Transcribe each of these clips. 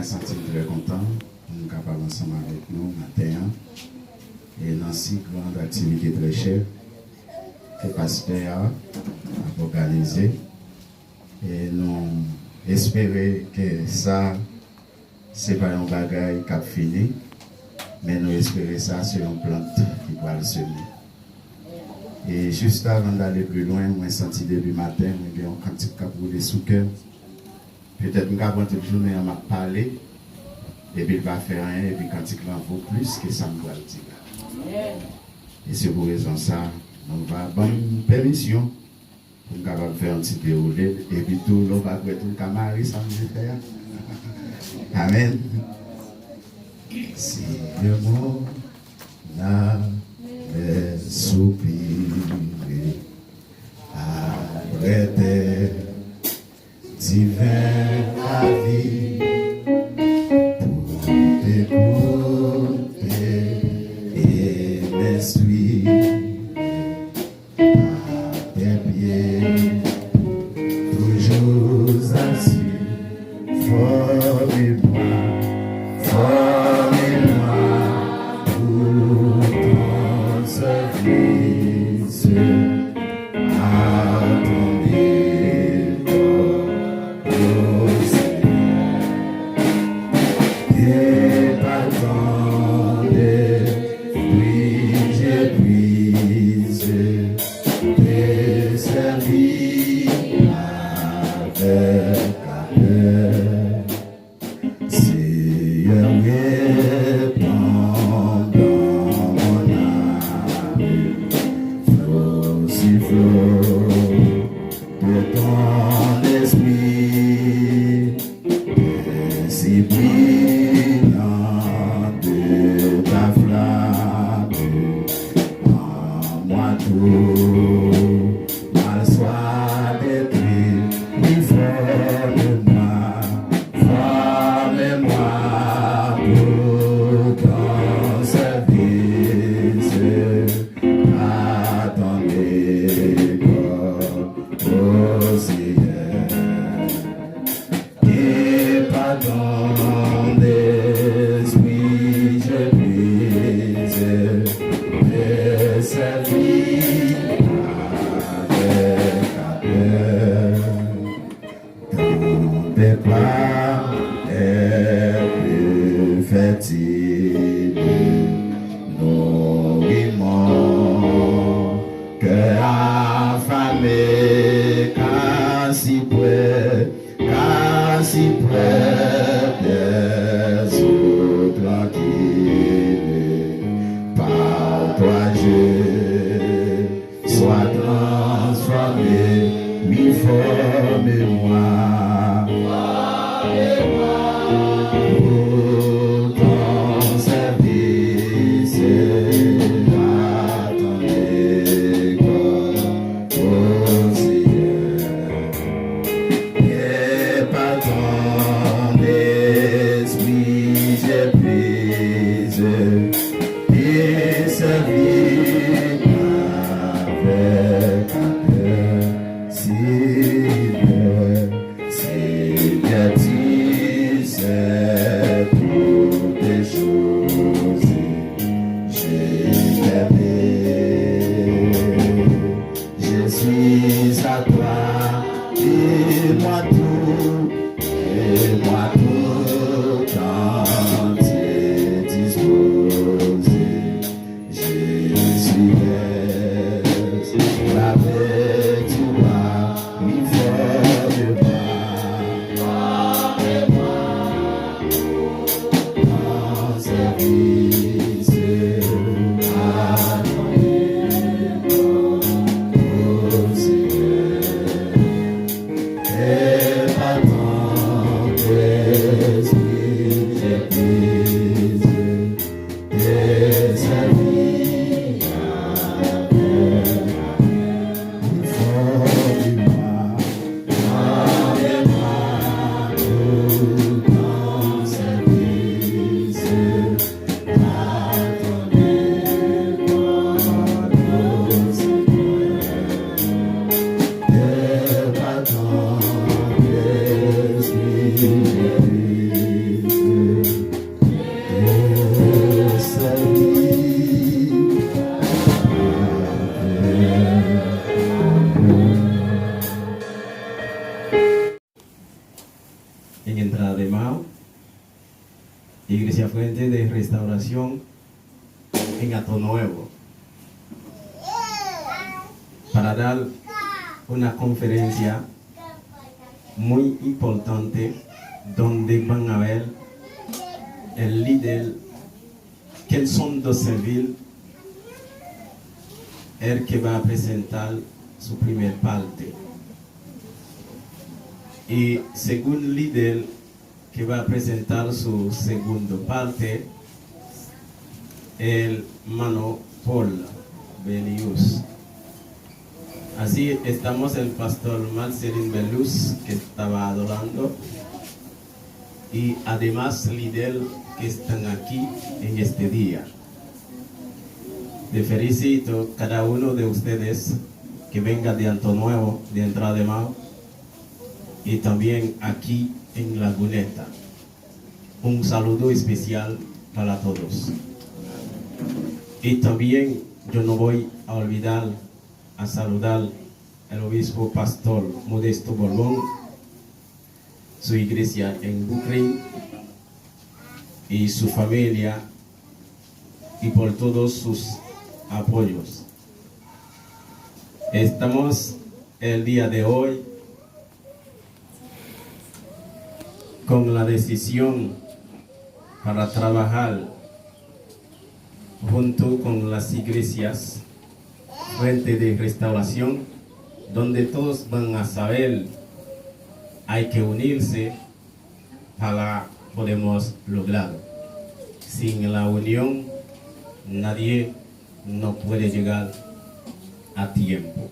senti très content de nous capables ensemble avec nous matin. Et dans si grande activité très chère que le pasteur a organisé. Et nous espérons que ça, ce n'est pas un bagage qui a fini, mais nous espérons ça sur une plante qui va le semer. Et juste avant d'aller plus loin, moi, senti début matin, moi, bien, quand il a brûlé sous cœur, peut-être que je vais toute journée à m'a parler, et puis il va faire rien, et puis quand il en vaut plus que ça me doit le dire. Et c'est pour raison ça, on va avoir une permission pour nous faire un petit déroulé, et puis tout, on va tout le camarade, ça me faire. Amen. Si le monde n'avait soupiré après tes divins avis pour t'écouter et m'instruire à tes pieds, toujours assis, formez-moi pour ton service à ton école, ô Seigneur. Et t'attendais, puis-je te servir avec cœur. Seigneur, répand dans mon âme, flot si flot de ton esprit, ainsi brillant de ta flamme, en moi tout mal soit détruit, plus fort de moi, formez-moi pour ton service à ton école, ô Seigneur. Et pardonne de Mao, Iglesia Fuente de Restauración en Ato Nuevo, para dar una conferencia muy importante donde van a ver el líder Kelson Dosenville, el que va a presentar su primer parte. Y según líder que va a presentar su segundo parte, el hermano Paul Belius. Así estamos el pastor Marcelín Belus, que estaba adorando, y además líder que están aquí en este día. Le felicito a cada uno de ustedes que venga de Ato Nuevo, de Entrada de Mao, y también aquí en Laguneta. Un saludo especial para todos. Y también yo no voy a olvidar a saludar al obispo pastor Modesto Borbón, su iglesia en Brooklyn y su familia, y por todos sus apoyos. Estamos el día de hoy con la decisión para trabajar junto con las iglesias Fuente de Restauración, donde todos van a saber, hay que unirse para podemos lograrlo. Sin la unión, nadie no puede llegar a tiempo.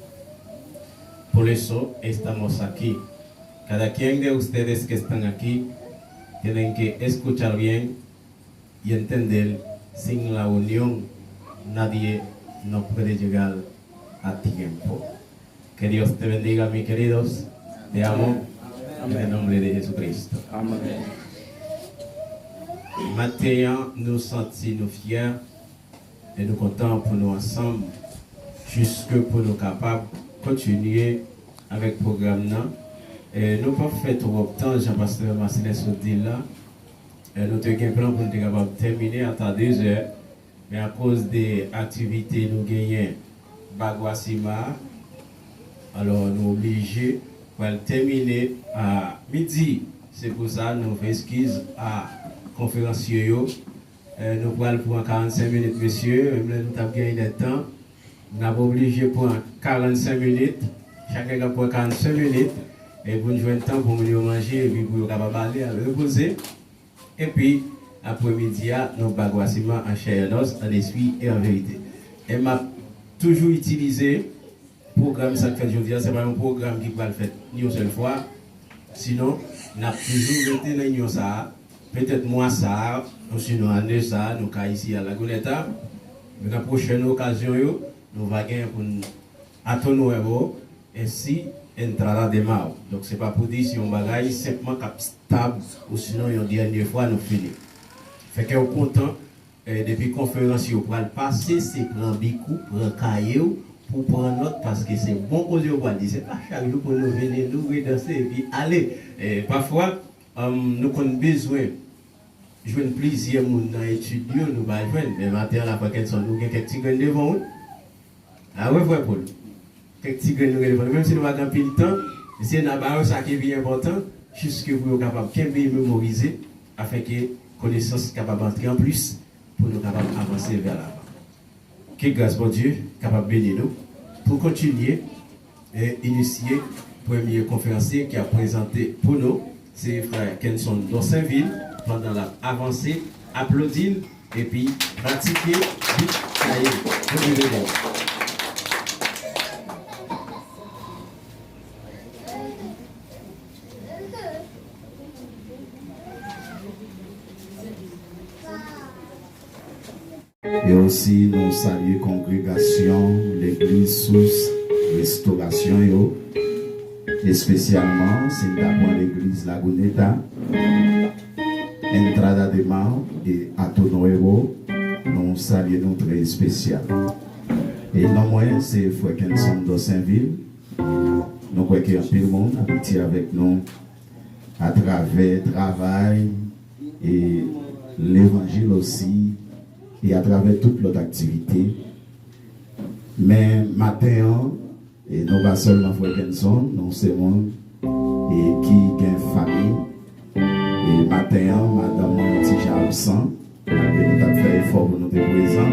Por eso estamos aquí. Cada quien de ustedes que están aquí tienen que escuchar bien y entender, sin la unión, nadie no puede llegar a tiempo. Que Dios te bendiga, mis queridos. Te amo. En el nombre de Jésus-Christ. Amen. Maintenant, nous sentons fiers et nous contents pour nous ensemble, jusque pour nous capables de continuer avec le programme. Et nous pas fait trop de temps, Jean-Pasteur Marcelin dit là. Nous avons un plan pour nous capables de terminer à 2 heures, mais à cause des activités nous gagnons Baguasima, alors nous sommes obligés de terminer à midi. C'est pour ça que nous faisons excuse à conférenciers. Nous allons pour 45 minutes, monsieur. Nous avons gagné le temps. Nous avons obligé pour 45 minutes. Chacun a pour 45 minutes. Et pour nous jouer le temps pour nous manger et puis pour nous aller à reposer. Et puis, après-midi, nous baguassement en chair et os, en esprit et en vérité. Et m'a toujours utilisé le programme ça fait aujourd'hui. Ce n'est pas un programme qui va le faire une seule fois. Sinon, nous avons toujours été dans l'union ça. Peut-être moi ça, ou sinon année ça, nous sommes ici à Laguneta. Mais la prochaine occasion, nous allons gagner pour Ato Nuevo ainsi Entrada de Mao. Donc ce n'est pas pour dire si on bagaille simplement stable ou sinon une dernière fois nous finissons. Fait que vous content depuis la conférence, vous pouvez passer, c'est prendre Bicou, prendre caillou pour prendre note parce que c'est bon que vous dire. C'est pas chaque jour pour nous venir, nous danser et puis aller. Parfois, nous avons besoin de jouer plaisir dans l'étudiant, nous allons jouer. Mais maintenant, la fois qu'elles sont, nous avons quelques petits grains devant nous. Ah ouais, voilà, Paul. Quelques petits grains devant nous. Même si nous avons pile de temps, c'est ça qui est bien important, juste que vous soyez capable de mémoriser afin que connaissance capable d'entrer en plus pour nous capables d'avancer vers l'avant. Que grâce pour Dieu capable de bénir nous pour continuer et initier le premier conférencier qui a présenté pour nous, c'est frère Kelson Dosenville, pendant l'avancée, applaudir et puis pratiquer vite. Et aussi, nous saluons la congrégation, l'église sous restauration, et spécialement, c'est d'abord l'église Laguneta, Entrada de Mao et Ato Nuevo, nous saluons nous très spécial. Et non moins, c'est Frère Kelson Dosenville, nous croyons qu'il y a un peu de monde habité avec nous à travers le travail et l'évangile aussi, et à travers toute l'autre activité. Mais matin, et nous pas seulement frère Kenson, nous c'est monde et qui a une famille. Et matin, madame mon petit absent, et nous avons fait effort pour nous être présents,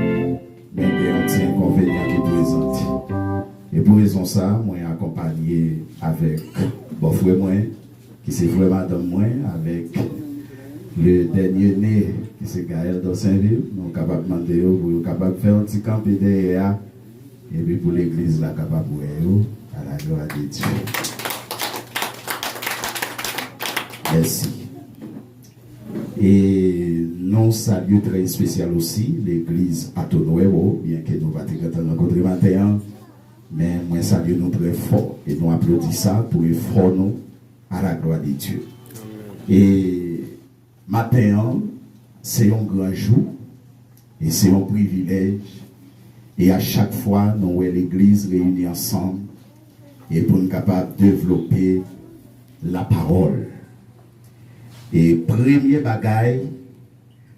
mais il y a un petit inconvénient qui est présent. Et pour raison ça, moi accompagné avec mon frère moi, qui c'est frère madame moi, avec le dernier né, qui c'est Gaël de Saint-Ville, nous sommes capables de demander, pour capable de faire un petit camp derrière, et puis pour l'église, là, capable de à la gloire de Dieu. Merci. Et nous saluons très spécial aussi l'église Atonoéo, bien que nous ne pas rencontrer matin, mais moi salue nous très fort et nous applaudissons ça pour effort nous à la gloire de Dieu. Et matin, c'est un grand jour et c'est un privilège. Et à chaque fois, nous voyons l'église réunie ensemble et pour nous capables de développer la parole. Et premier bagaille,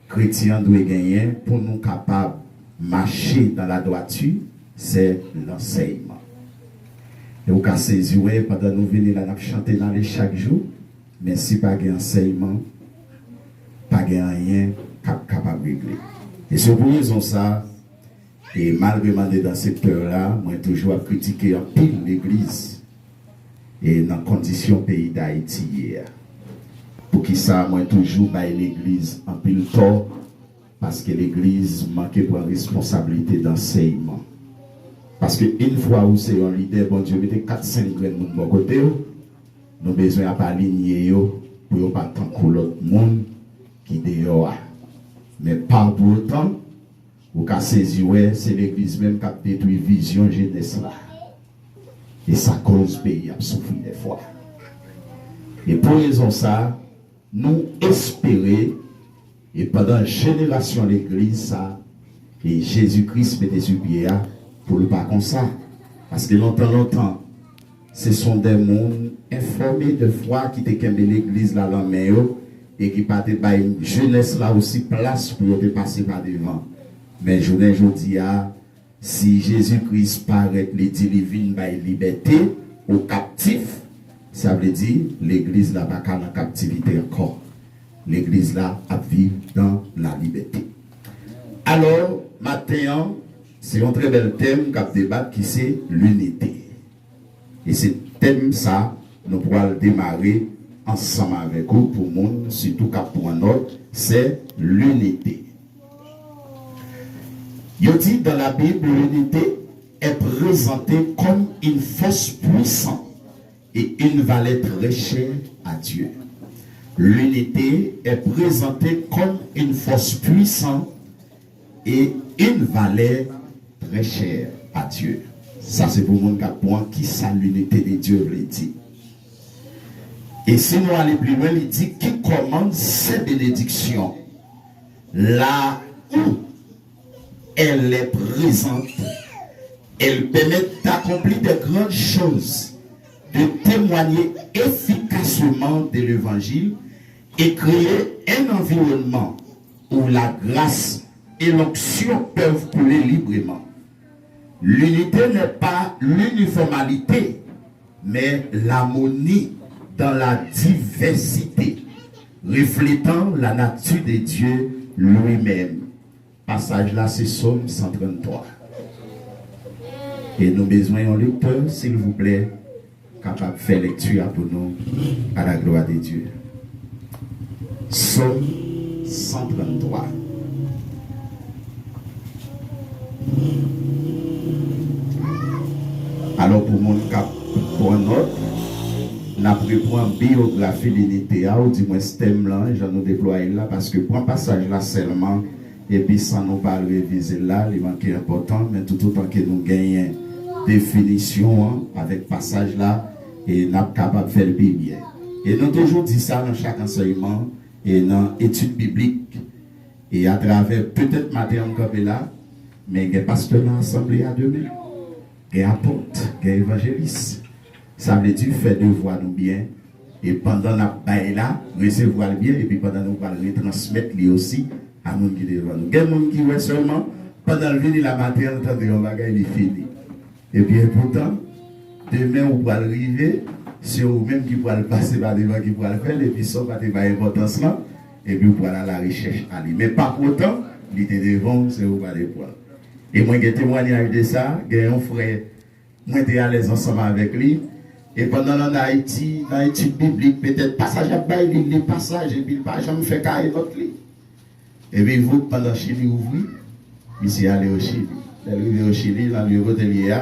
chrétien doit gagner pour nous capables de marcher dans la droiture, c'est l'enseignement. Et vous avez saisi, pendant nous venons là, nous chanter dans les chaque jour, mais si pas de enseignement, pas de rien capable de régler. Et c'est pour raison ça, et malgré dans ce secteur-là, moi toujours critiqué en pile l'église et dans les conditions pays d'Haïti hier. Pour qui ça, moi toujours l'église en pile tort, parce que l'église manquait pour la responsabilité d'enseignement. Parce que une fois où c'est un leader, bon Dieu, mettez 4-5 graines de mon côté, nous avons besoin de pas aligner pour ne pas tant que l'autre monde qui dehors. Mais pas pour autant, vous avez saisi, c'est l'église même qui a détruit la vision jeunesse là. Et ça cause le pays à souffrir des fois. Et pour raison ça, nous espérons, et pendant une génération l'église, ça, et Jésus-Christ met des pieds pour le pas comme ça. Parce que longtemps, ce sont des mondes informés de foi qui te kembe l'église là dans main et qui partent par une jeunesse là aussi place pour te passer par devant. Mais je dis, si Jésus-Christ paraît les divines par liberté aux captifs, ça veut dire l'église là pas en captivité encore. L'église là a vivre dans la liberté. Alors, maintenant, c'est un très bel thème qu'a débat qui c'est l'unité. Et ce thème ça, nous pourrons le démarrer ensemble avec vous pour le monde, surtout pour un autre, c'est l'unité. Il dit dans la Bible, l'unité est présentée comme une force puissante et une valeur très chère à Dieu. L'unité est présentée comme une force puissante et une valeur très chère à Dieu. Ça, c'est pour mon point qui ça l'unité de Dieu veut dire. Et si nous allons plus loin, il dit qui commande ces bénédictions là où elle est présente, elle permet d'accomplir de grandes choses, de témoigner efficacement de l'évangile et créer un environnement où la grâce et l'onction peuvent couler librement. L'unité n'est pas l'uniformité, mais l'harmonie dans la diversité, reflétant la nature de Dieu lui-même. Passage là, c'est Psaume 133. Et nous avons besoin d'un lecteur, s'il vous plaît, capable de faire lecture pour nous, à la gloire de Dieu. Psaume 133. Alors pour mon cap, pour un autre, on a pris pour une biographie de l'unité, ou du moins ce thème là, je nous déploie là, parce que pour un passage là seulement, et puis sans nous pas réviser là, il manque important, mais tout autant que nous gagnons définition avec passage là, et nous sommes capables de faire le bien. Et nous toujours dit ça dans chaque enseignement, et dans l'étude biblique, et à travers peut-être matin encore là, mais il y a pasteur dans l'assemblée à demain. Il y a apôtre, il y a évangéliste. Ça veut dire faire devoir nous bien Et pendant la baille là, recevoir le bien, et puis pendant nous allons retransmettre lui aussi à monde qui est devant nous. Il y a des gens qui voient seulement, pendant le venir la matin, on entend un bagage, il est fini. Et puis pourtant, demain, vous allez arriver, c'est vous-même qui pourrez le passer par devant, qui pourrez le faire, et puis ça va être importance là, et puis vous pourrez aller à la recherche. Mais pas pour autant, il était devant, c'est vous allez voir. Et moi, j'ai témoigné de ça, j'ai un frère, moi, j'étais à l'aise ensemble avec lui. Et pendant en Haïti, dans l'étude biblique, peut-être passage à bail, les passages, et puis pas jamais fait carré notre lit. Et puis vous, pendant Chili ouvri, ici allé au Chili. Arrivé au Chili, dans le lieu de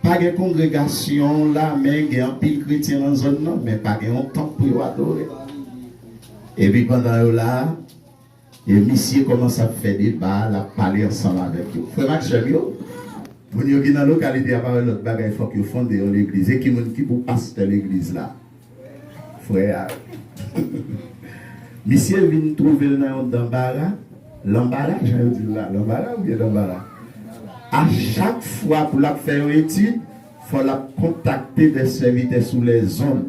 pas de congrégation là, mais il y a un pile chrétien dans la zone, non, mais pas de temps pour adorer. Et puis pendant là, et monsieur commence à faire des bas, à parler ensemble avec vous. Frère Maxime, vous avez dans la localité, à l'autre bagage, il faut que vous fondez l'église. Et qui vous passe de l'église là? Frère. Monsieur vient trouver l'embarras. L'embarras, je vais dire là. L'embarras ou bien l'embarras? À chaque fois pour la faire une étude, il faut la contacter des serviteurs sous les zones.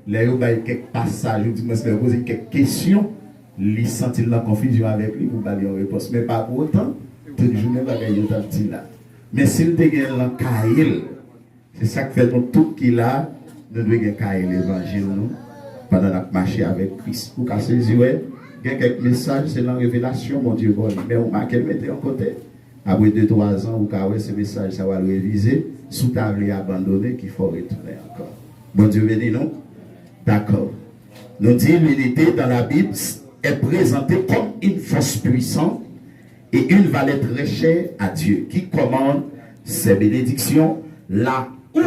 Là, il y a quelques passages, je vais poser quelques questions. Il sentit la confusion avec lui pour parler en réponse. Mais pas pour autant, tout le jour, il va gagner un petit là. Mais s'il dégage le cahier, c'est ça qui fait tout qu'il a, nous devons gagner l'évangile nous pendant notre marché avec Christ. Pour qu'à saisir, il y a quelques messages, c'est la révélation, mon Dieu, bon, mais on marque le mettre en côté. Après 2-3 ans, vous avez ce message, ça va le réviser, sous table et abandonné, qu'il faut retourner encore. Bon Dieu béni, non? D'accord. Nous disons l'unité dans la Bible est présentée comme une force puissante et une valeur très chère à Dieu qui commande ses bénédictions là où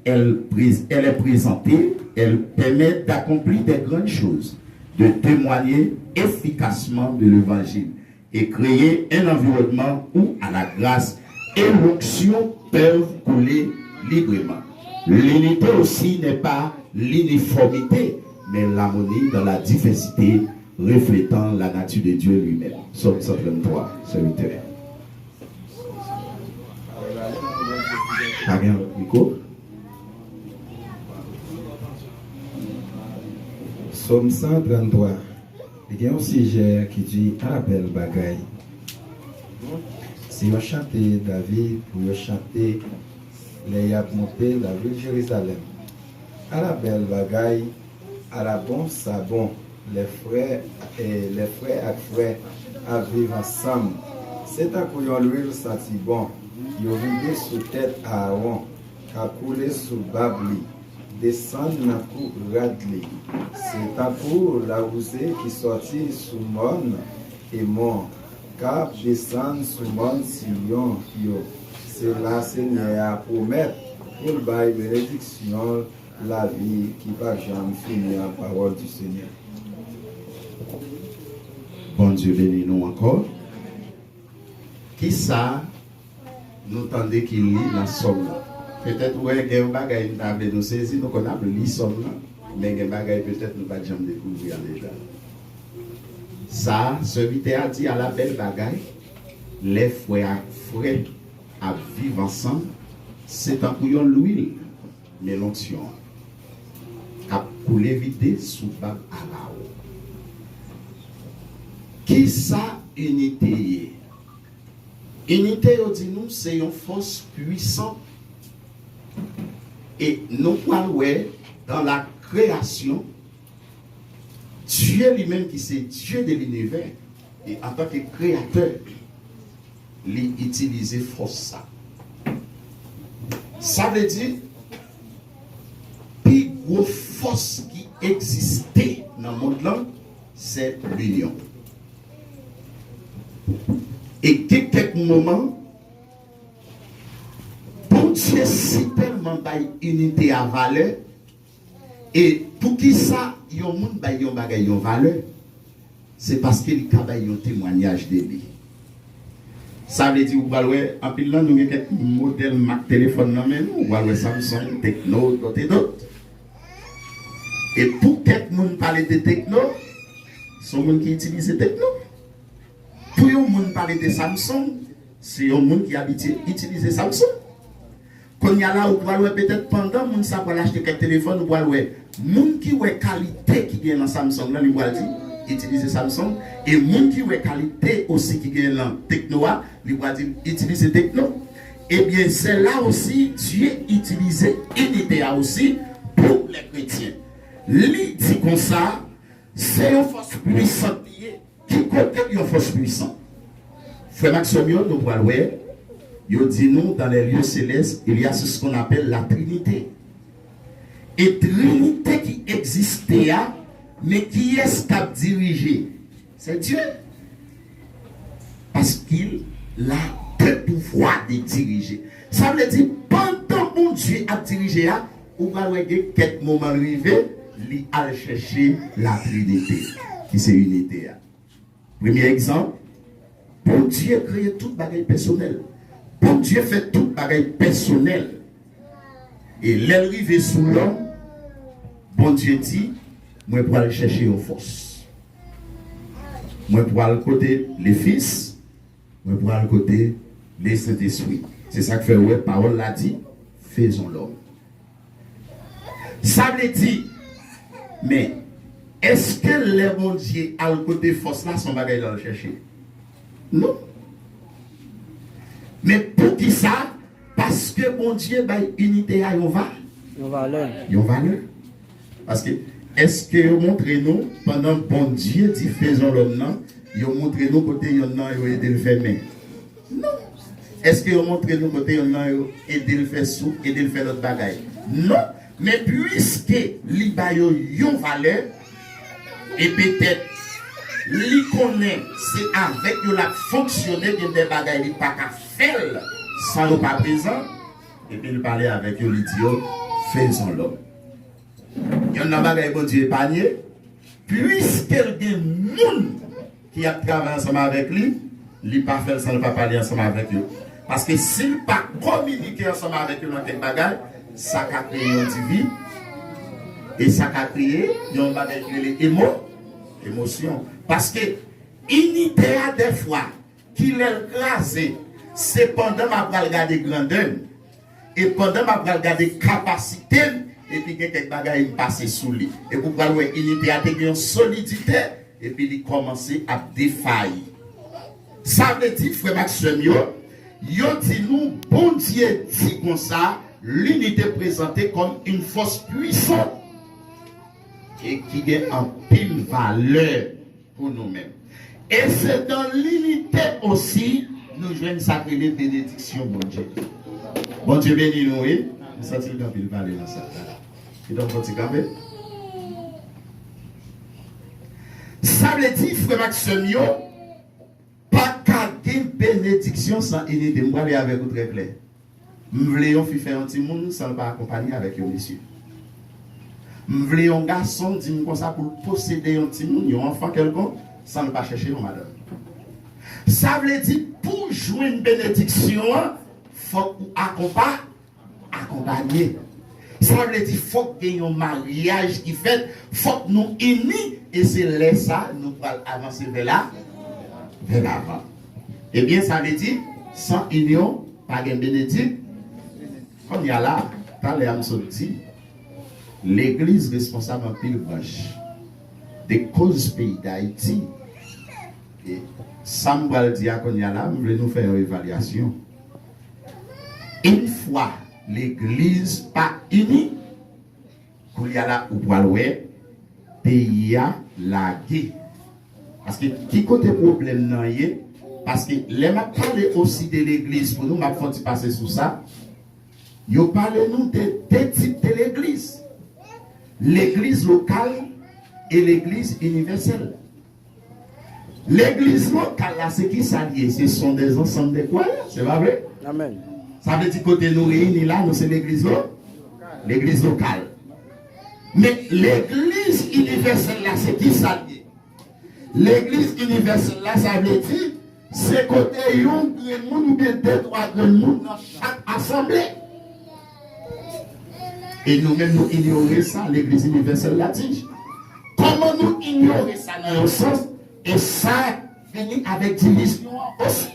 elle est présentée, elle permet d'accomplir des grandes choses, de témoigner efficacement de l'évangile et créer un environnement où à la grâce et l'onction peuvent couler librement. L'unité aussi n'est pas l'uniformité, mais l'harmonie dans la diversité reflétant la nature de Dieu lui-même. Somme 123, serviteur. Pas bien le micro? Somme 133. Il y a un sujet qui dit à la belle bagaille. Si on chante David, pour chanter les yap montés la ville de Jérusalem. À la belle bagaille, à la bon sabon, les frères et frères à vivre ensemble. C'est un couillon l'huile senti bon. Ils ont vidé sous tête à Aaron, qu'a coulé sous Babli, descendre dans coup Radli. C'est un coup la rosée qui sortit sous Mon et Mon, car descendre sous Mon Sion, c'est la Seigneur à promettre pour le bail bénédiction, la vie qui va jamais finir la parole du Seigneur. Bon Dieu bénis nous encore. Qui ça nous tendez qu'il lit la somme là? Peut-être ouais, il y a un bagage qui nous saisir, nous connaissons le lit somme là, mais il y a un bagage peut-être nous ne pouvons jamais découvrir en l'état. Ça, serviteur a dit à la belle bagaille, les frères à vivre ensemble, c'est un couillon l'huile, mais l'onction a coulé vide sous bab à la haut. Qui ça unité? Unité, on dit nous, c'est une force puissante. Et nous pouvons dans la création, Dieu lui-même qui c'est Dieu de l'univers, et en tant que créateur, il utilise force ça. Ça veut dire, plus grosse force qui existait dans le monde là, c'est l'union. Et quelques moments, pour Dieu si tellement d'unité à valeur, et pour qui ça, il y a un monde qui a une valeur, c'est parce qu'il y a un témoignage de lui. Ça veut dire, vous voyez, en pile là, nous avons quelques modèles Mac téléphone, nous voyez Samsung, Techno, d'autres et d'autres. Et pour quelques monde parler de Techno, c'est un monde qui utilise Techno. Pour un monde parler de Samsung, c'est un monde qui habite utiliser Samsung. Quand il y a là, ou peut-être pendant moun ça pour acheter quelques téléphones, ou pour moun qui ouais qualité qui gagne dans Samsung là, il va dire utiliser Samsung et moun qui ouais qualité aussi qui gagne dans Tecno, il va dire utiliser Tecno. Eh bien, c'est là aussi Dieu utilisé unité aussi pour les chrétiens. Lui dit comme ça, c'est une force puissante qui côté une force puissante. Frère Maxime, nous voyons ouais. Il dit nous, dans les lieux célestes, il y a ce qu'on appelle la Trinité. Et Trinité qui existait, mais qui est-ce qui a dirigé? C'est Dieu. Parce qu'il a le pouvoir de diriger. Ça veut dire, pendant que Dieu a dirigé, on va voir quelques moments arrivés, il a cherché la Trinité, qui c'est unité. Premier exemple, bon Dieu a créé tout bagage personnel. Bon Dieu fait tout bagage personnel. Et l'arrivée sous l'homme, bon Dieu dit, moi pour aller chercher une force. Moi pour aller côté les fils, moi pour aller côté les Saint-Esprit. C'est ça que fait ouais, parole l'a dit, faisons l'homme. Ça veut dire, mais est-ce que les bon Dieu à le côté force là, son bagage dans le chercher? Non. Mais pour qui ça? Parce que bon Dieu, unité a une valeur. Une valeur. Parce que, est-ce que vous montrez nous, pendant que bon Dieu dit faisons l'homme, vous montrez nous côté yon nan, vous aidez le faire main? Non. Est-ce que vous montrez nous côté yon nan, vous aidez le faire sous, aidez le faire l'autre bagaille? Non. Mais puisque li ba yo yon valeur, et peut-être li connaît, c'est avec yo la fonctionner de des bagailles, li pas qu'à faire sans nous pas présent, et puis il parlait avec eux, il dit, faisons l'homme. Il y en a bagaille bon Dieu épargné, puisqu'il y a des gens qui a travaillé ensemble avec lui, il pas fait sans ne pas parler ensemble avec eux. Parce que s'il ne pas communiquer ensemble avec eux dans quelque bagaille, ça a créé une vie, et ça a créé une bagaille qui est émotion. Parce que unité a des fois qu'il est crasé. C'est pendant ma regarder grandeur et pendant ma regarder capacité et puis quelques bagages passer sous lui et pour voir unité a une solidité et puis il commence à défaillir. Ça veut dire frère Maxime yo dit nous bon Dieu dit comme ça l'unité présentée comme une force puissante et qui a en pile valeur pour nous-mêmes. Et c'est dans l'unité aussi nous jouons sacré les bénédictions, bon Dieu. Bon Dieu béni nous, oui. Nous sentons le il parler dans ça. Et donc, on va ça veut dire, frère Maxime, pas qu'à une bénédiction sans unité. Je vais aller avec vous très clair. Je voulais faire un petit monde sans pas accompagner avec un monsieur. Je voulais un garçon dire comme ça pour posséder un petit monde, un enfant quelconque, sans ne pas chercher une madame. Ça veut dire, pour jouer une bénédiction, il faut accompagner. Ça veut dire, il faut qu'il y ait un mariage qui fait, il faut que nous unis, et c'est là ça, nous allons avancer vers l'avant. Eh bien, ça veut dire, sans union, pas de bénédiction. Comme il y a là, dans les âmes sorties, l'église responsable en pile branche des causes pays d'Haïti. Et Samuel Diakonia, nous voulons nous faire une évaluation. Une fois l'église pas unie, qu'il y a là où le pays a lagué. Parce que qui côté problème non y parce que les m'a parlé aussi de l'église pour nous m'a fait passer sur ça. Yo parle nous de deux types de l'église. L'église locale et l'église universelle. L'église locale, là, c'est qui s'allie? Ce sont des ensembles de croyants, c'est pas vrai? Amen. Ça veut dire côté nous réunis là, nous c'est l'église locale. Mais l'église universelle là, c'est qui s'allie? L'église universelle là, ça veut dire, c'est côté un grand monde ou bien deux, trois grands monde dans chaque assemblée. Et nous-mêmes, nous ignorons ça, l'église universelle là dit. Comment nous ignorer ça dans un sens? Et ça finit avec division aussi.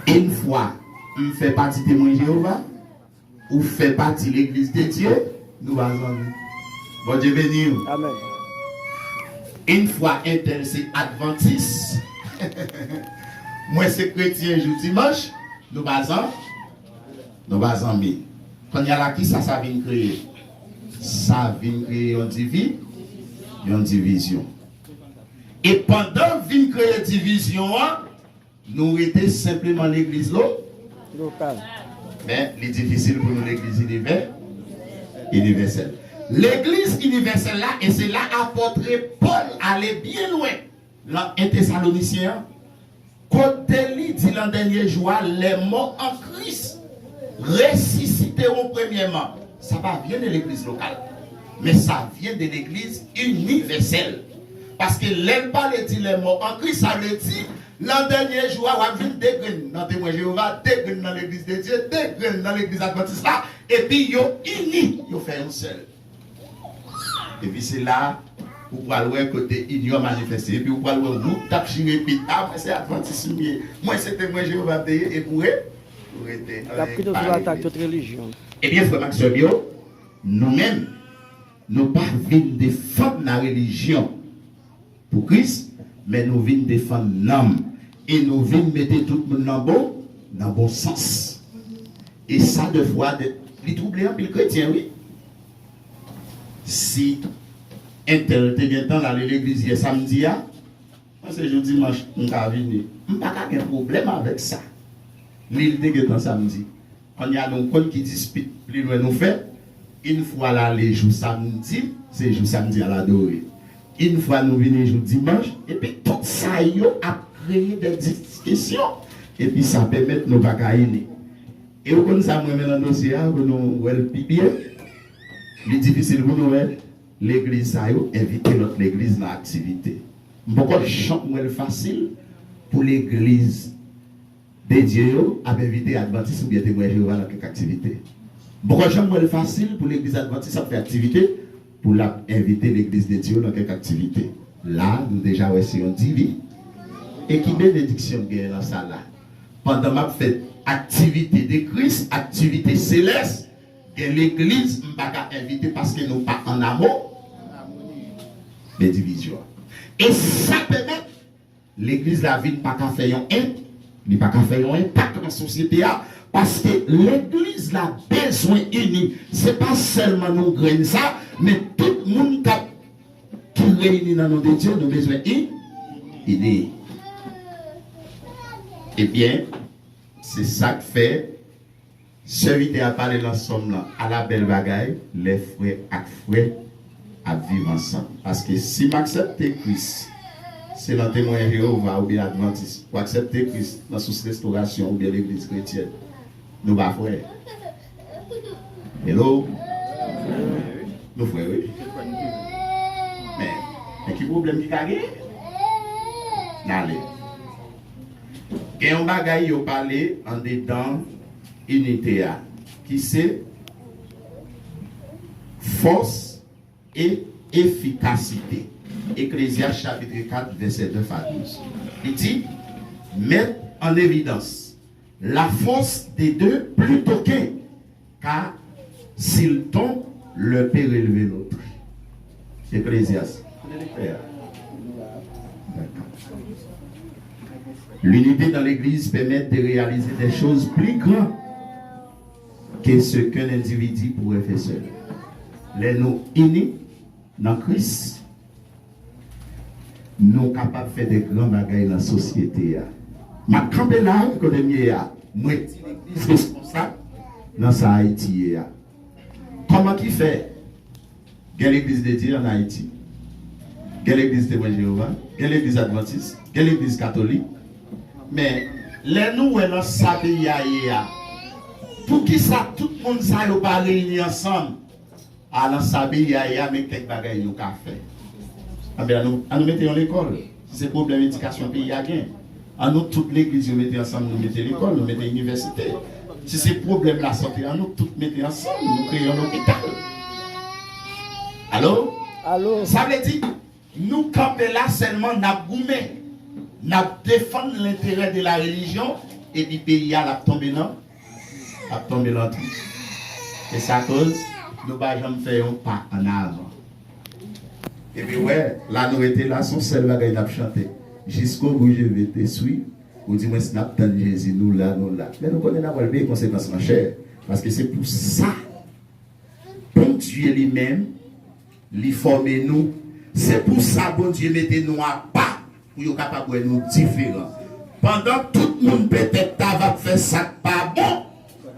Une fois on fait partie de témoin Jéhovah, ou fait partie de l'église de Dieu, nous allons. Bon Dieu béni. Amen. Une fois un tel c'est adventiste, moi c'est chrétien jour dimanche, nous basons, mais quand il y a là qui ça vient créer, ça vient créer une division. Et pendant vient créer division, nous étions simplement l'église locale. Mais c'est difficile pour nous l'église universelle. L'église universelle là, et c'est là apôtre Paul allait bien loin. Dans 1 Thessaloniciens, côté lui dit l'an dernier jour, les morts en Christ ressusciteront premièrement. Ça va bien de l'église locale, mais ça vient de l'église universelle. Parce que l'aime pas le dit les morts en Christ, ça le dit l'an dernier jour, on va venir des graines dans témoin Jéhovah, des graines dans l'église de Dieu, des graines dans l'église adventiste là, et puis ils unis, ils font un seul. Et puis c'est là où vous allez côté union manifesté. Et puis vous allez voir nous taper sur les pieds. Ah, moi c'est adventiste. Moi c'était moi Jéhovah payé et pour être. La plutôt sur l'attaque de religion. Eh bien, frère Maxime, nous-mêmes, nous pas venons défendre la religion pour Christ, mais nous venons défendre l'homme. Et nous venons mettre tout le monde dans le bon sens. Et ça, de fois, les troubles un peu chrétien, oui. Si un tel bien temps d'aller à l'église hier samedi, c'est jeudi dimanche, on va venir. On n'a pas de problème avec ça. L'île de temps samedi. On y a donc qui dispute plus loin nous fait. Une fois là les jours samedi, c'est jour samedi à l'adorer. Une fois nous venons jour dimanche, et puis tout ça a créé des discussions. Et puis ça permet de nous pas gagner. Et vous connaissez ça, moi, dans le dossier, vous nous voyez bien. Il est difficile pour nous, l'église, ça, inviter notre église dans l'activité. Beaucoup de chants, facile pour l'église de Dieu à inviter Adventiste ou bien témoin Jéhovah dans quelque activité. Beaucoup de chants, facile pour l'église Adventiste à faire activité pour inviter l'église de Dieu dans quelque activité. Là, nous déjà essayons de dire, et qui bénédiction gagne dans ça là. Pendant ma fête, activité de Christ, activité céleste, et l'église, je ne vais pas inviter parce que nous ne sommes pas en amour, mais division. Et ça permet, l'église, la vie, ne pas faire un impact dans la société, parce que l'église, a besoin uni. Ce n'est pas seulement nous graines ça, mais tout le monde qui réunit dans nos Dieu, nous avons besoin d'uni. Eh bien, c'est ça que fait. Celui à parler l'ensemble à la belle bagaille, les frères et frères à vivre ensemble. Parce que si m'accepte Christ, c'est dans témoin Jéhovah ou bien Adventiste, pour accepter Christ dans sous restauration ou bien l'église chrétienne, nous va frères. Hello? Nous frères, oui. Mais qui problème qui gagne? N'allez. Et un bagaille, il parle en dedans. Unité qui c'est force et efficacité. Ecclésiaste chapitre 4 verset 9 à 12. Il dit mettre en évidence la force des deux plutôt qu'un, car s'il tombe, le peut relever l'autre. Ecclésiaste. L'unité dans l'église permet de réaliser des choses plus grandes que ce qu'un individu pourrait faire seul. Les nous unis dans Christ, nous sommes capables de faire des grands bagages dans la société. Ma campagne là, moi, l'église responsable dans sa Haïti. Comment qui fait? Quelle église de Dieu en Haïti? Quelle église de Jéhovah? Quelle église adventiste? Quelle église catholique? Mais les nous dans sa pays pour qui ça tout le monde ça yo pas réunir ensemble à dans sa pays mais quelques bagages yo ka faire. Ah bien nous mettons l'école. Si c'est problème d'éducation pays a gain. En nous toute l'église nous mettons ensemble nous mettons l'école, nous mettons l'université. Si c'est problème la santé en nous toutes mettons ensemble nous créons un hôpital. Allô? Allô? Ça veut dire nous camper là seulement n'a goumé. Nous défendons l'intérêt de la religion et du pays à la tomber dans à tomber dans tout. Et ça cause, nous ne pouvons jamais faire un pas en avant. Et puis ouais, là nous étions là, son seul bagage n'a chanté. Jusqu'au bout je vais te suivre. Ou dis-moi, si nous avons Jésus, nous là. Mais nous connaissons pas les conséquences, ma chère. Parce que c'est pour ça. Bon Dieu lui-même, lui former nous. C'est pour ça bon Dieu mettez nous à pas. Pour être capable de nous différents. Pendant tout le monde peut-être va faire ça pas bon.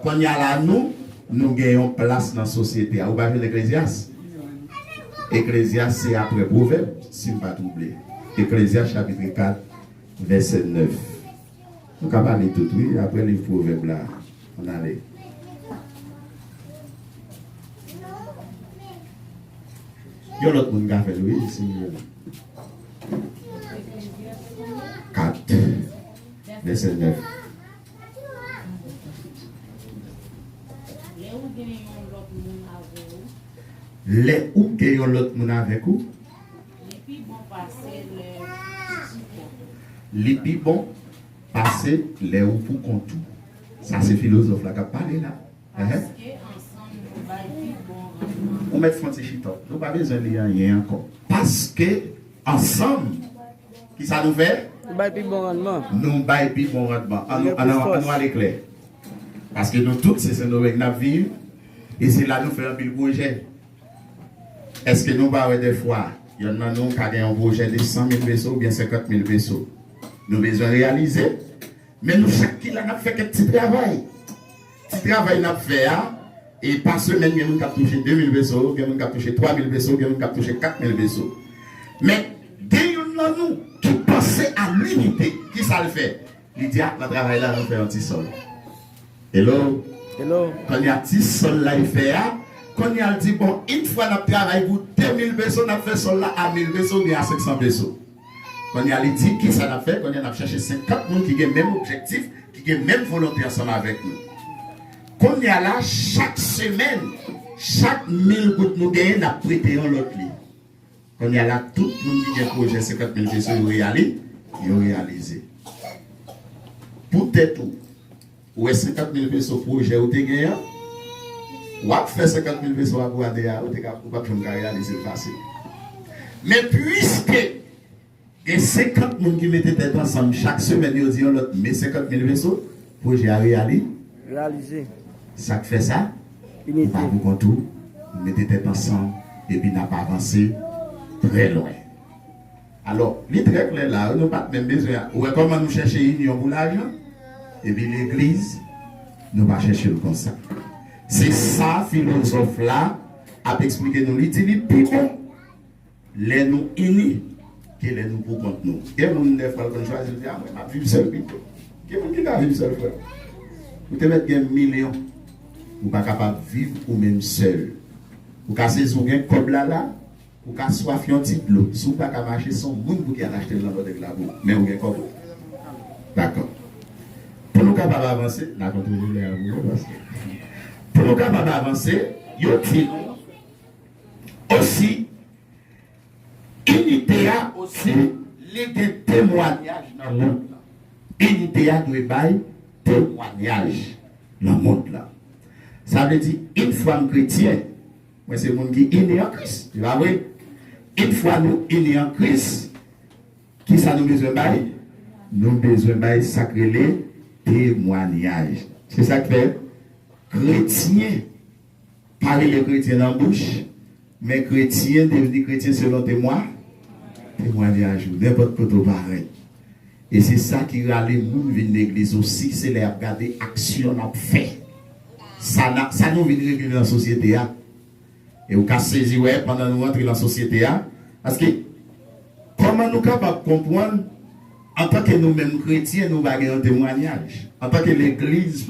Quand il y a là nous gagnons place dans la société. Vous voyez l'Ecclésiaste? Ecclésiaste c'est après Proverbe, si je ne pas oublier. Ecclésiaste chapitre 4, verset 9. Nous avons parlé tout, oui, après les Proverbes là. On allait. Il y a l'autre monde qui a fait, oui, ici. 4, verset 9. Les où gagnent l'autre monde avec vous? Les plus bon passer les où pour compte. Ça c'est philosophe là qui a parlé là. On met Francis Chita. Nous n'avons pas besoin de lire rien encore. Parce que ensemble, qui ça nous fait? Nous baillons plus bon rendement. Nous baillons plus bon rendement. On aller clair. Parce que nous tous, c'est nous qui nous vivons. Et c'est là que nous faisons un pile projet. Est-ce que nous avons des fois, il y en a nous qui avons un projet de 100 000 pesos ou bien 50 000 pesos. Nous avons besoin de réaliser. Mais nous, chaque qui a fait un petit travail. Petit travail nous fait. Et par semaine, il y a des gens qui ont touché 2 000 pesos, il y a des gens qui ont touché 3 000 pesos, il y a des gens qui ont touché 4 000 pesos. Mais dès que nous qui pensons à l'unité, qui ça le fait? Il dit, le travail là, on fait un petit sol. Hello? Quand il y a un petit sol là, il fait, quand il a dit, bon, une fois qu'on travaille pour 2 000 pesos, on a fait sol là à 1 000 pesos, mais à 500 pesos. Quand il a dit, qui ça a fait? Quand il a cherché 50 personnes qui ont le même objectif, qui ont la même volonté ensemble avec nous. Quand il y a là, chaque semaine, chaque 1000 gouttes nous gagnons, nous avons prêté un autre lit. Quand il y a là, tout le monde qui a un projet 50 000 pesos, il a réalisé. Peut-être où est 50 000 pesos projet où tu as gagné, ou à faire 50 000 pesos à Guadéa, ou tu vas réaliser facile. Mais puisque il y a 50 personnes qui mettent tête ensemble chaque semaine, ils disent l'autre, mais 50 000 pesos, projet à réaliser. Ça fait ça, nous pas vous tout, nous mettez tête ensemble et puis n'a pas avancé très loin. Alors, les très clair là, nous pas même besoin. Ou comment nous chercher union pour l'argent, et puis l'église, nous pas chercher le comme ça. C'est ça, philosophe là, a expliqué nous, il dit, plus bon, les nous unis, que les nous pour contre nous. Et nous, des fois, quand nous choisissons, nous disons, moi, je vais vivre seul plutôt. Qui va vivre seul, frère? Vous te mettez un million, vous n'êtes pas capable de vivre ou même seul. Vous cassez un comme là, vous cassez soif un petit l'eau. Si vous n'êtes pas capable de marcher, son monde pour qui a acheté dans votre glabo. Mais vous avez comme. D'accord. Pour nous capables d'avancer, la contrôle est à vous. Pour nous capables d'avancer, il y a aussi unité aussi les témoignages dans le monde. Unité doit bailler témoignage dans le monde là. Ça veut dire, une fois chrétien, moi c'est le monde qui est né en Christ. Tu vas voir? Une fois nous unis en Christ, qui ça nous besoin de? Nous besoin de sacrer les témoignages. C'est ça que fait chrétien, parler les chrétiens dans la bouche, mais chrétien, devenir chrétien selon témoignage, n'importe quoi de pareil. Et c'est ça qui rend les gens venir l'église aussi, c'est les regarder action qu'on a fait. Ça nous vient réguler dans la société. Et vous pouvez saisir pendant que nous rentrons dans la société. Parce que, comment nous sommes capables de comprendre, en tant que nous-mêmes chrétiens, nous avons un témoignage. En tant que l'église,